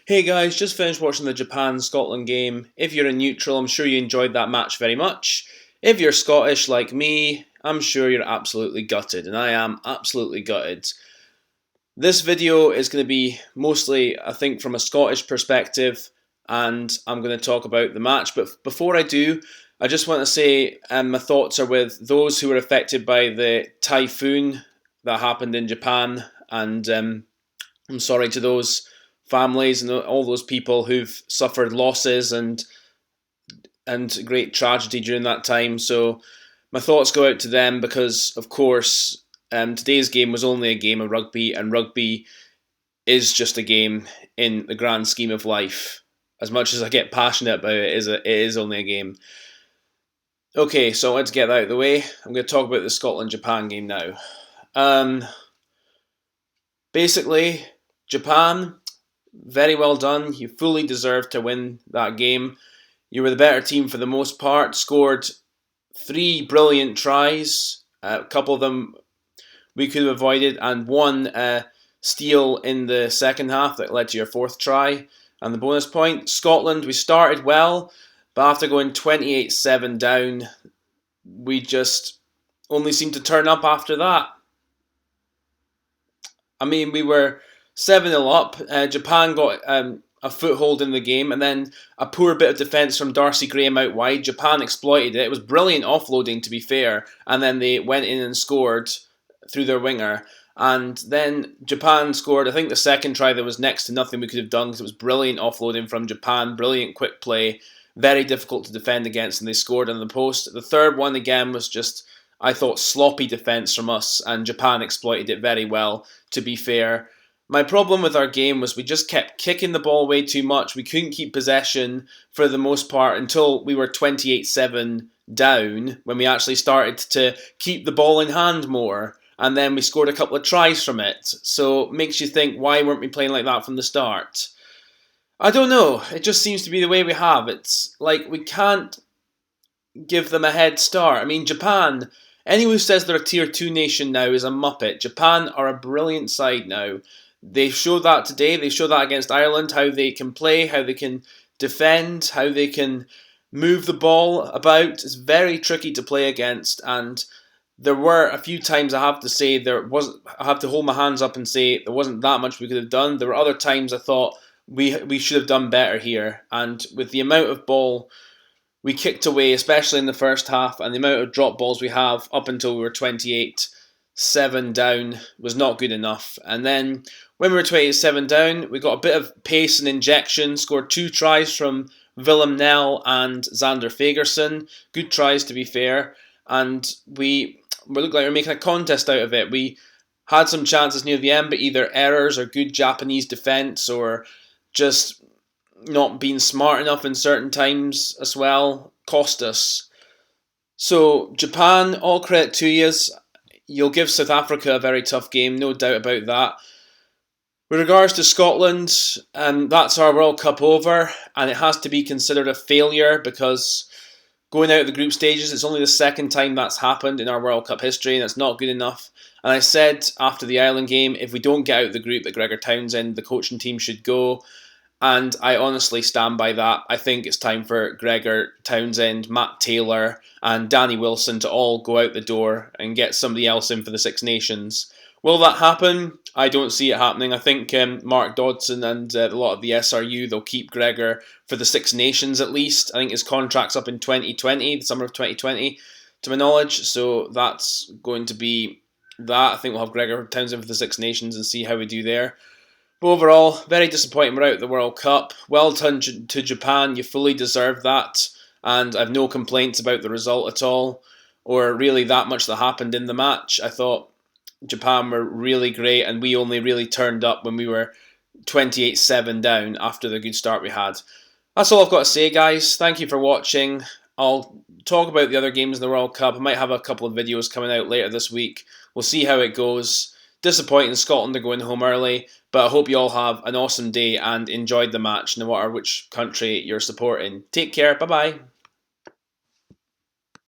Hey guys, just finished watching the Japan-Scotland game. If you're a neutral, I'm sure you enjoyed that match very much. If you're Scottish like me, I'm sure you're absolutely gutted, and I am absolutely gutted. This video is going to be mostly, I think, from a Scottish perspective, and I'm going to talk about the match. But before I do, I just want to say my thoughts are with those who were affected by the typhoon that happened in Japan, and I'm sorry to those families and all those people who've suffered losses and great tragedy during that time. So my thoughts go out to them because, of course, today's game was only a game of rugby, and rugby is just a game in the grand scheme of life. As much as I get passionate about it, it is only a game. Okay, so let's get that out of the way. I'm going to talk about the Scotland-Japan game now. Basically, Japan, very well done. You fully deserved to win that game. You were the better team for the most part. Scored 3 brilliant tries. A couple of them we could have avoided, and one steal in the second half that led to your 4th try and the bonus point. Scotland, we started well, but after going 28-7 down, we just only seemed to turn up after that. I mean, we were 7-0 up. Japan got a foothold in the game, and then a poor bit of defence from Darcy Graham out wide. Japan exploited it. It was brilliant offloading, to be fair, and then they went in and scored through their winger. And then Japan scored, I think the second try, there was next to nothing we could have done because it was brilliant offloading from Japan, brilliant quick play, very difficult to defend against, and they scored on the post. The third one, again, was just, I thought, sloppy defence from us, and Japan exploited it very well, to be fair. My problem with our game was we just kept kicking the ball way too much. We couldn't keep possession for the most part until we were 28-7 down, when we actually started to keep the ball in hand more. And then we scored a couple of tries from it. So it makes you think, why weren't we playing like that from the start? I don't know. It just seems to be the way we have. It's like we can't give them a head start. I mean, Japan, anyone who says they're a tier 2 nation now is a muppet. Japan are a brilliant side now. They showed that today. They showed that against Ireland, how they can play, how they can defend, how they can move the ball about. It's very tricky to play against, and there were a few times I have to say I have to hold my hands up and say there wasn't that much we could have done. There were other times I thought we should have done better here, and with the amount of ball we kicked away, especially in the first half, and the amount of drop balls we have up until we were 28-7 down was not good enough. And then when we were 28-7 down, we got a bit of pace and injection, scored 2 tries from Willem Nel and Xander Fagerson. Good tries, to be fair. And we looked like we were making a contest out of it. We had some chances near the end, but either errors or good Japanese defence or just not being smart enough in certain times as well cost us. So Japan, all credit to you. You'll give South Africa a very tough game, no doubt about that. With regards to Scotland, that's our World Cup over, and it has to be considered a failure because going out of the group stages, it's only the second time that's happened in our World Cup history, and it's not good enough. And I said after the Ireland game, if we don't get out of the group that Gregor Townsend, the coaching team, should go. And I honestly stand by that. I think it's time for Gregor Townsend, Matt Taylor, and Danny Wilson to all go out the door and get somebody else in for the Six Nations. Will that happen? I don't see it happening. I think Mark Dodson and a lot of the SRU, they'll keep Gregor for the Six Nations at least. I think his contract's up in 2020, the summer of 2020, to my knowledge. So that's going to be that. I think we'll have Gregor Townsend for the Six Nations and see how we do there. But overall, very disappointing we're out of the World Cup. Well done to Japan. You fully deserve that. And I have no complaints about the result at all, or really that much that happened in the match. I thought Japan were really great, and we only really turned up when we were 28-7 down after the good start we had. That's all I've got to say, guys. Thank you for watching. I'll talk about the other games in the World Cup. I might have a couple of videos coming out later this week. We'll see how it goes. Disappointing Scotland are going home early, but I hope you all have an awesome day and enjoyed the match, no matter which country you're supporting. Take care. Bye-bye.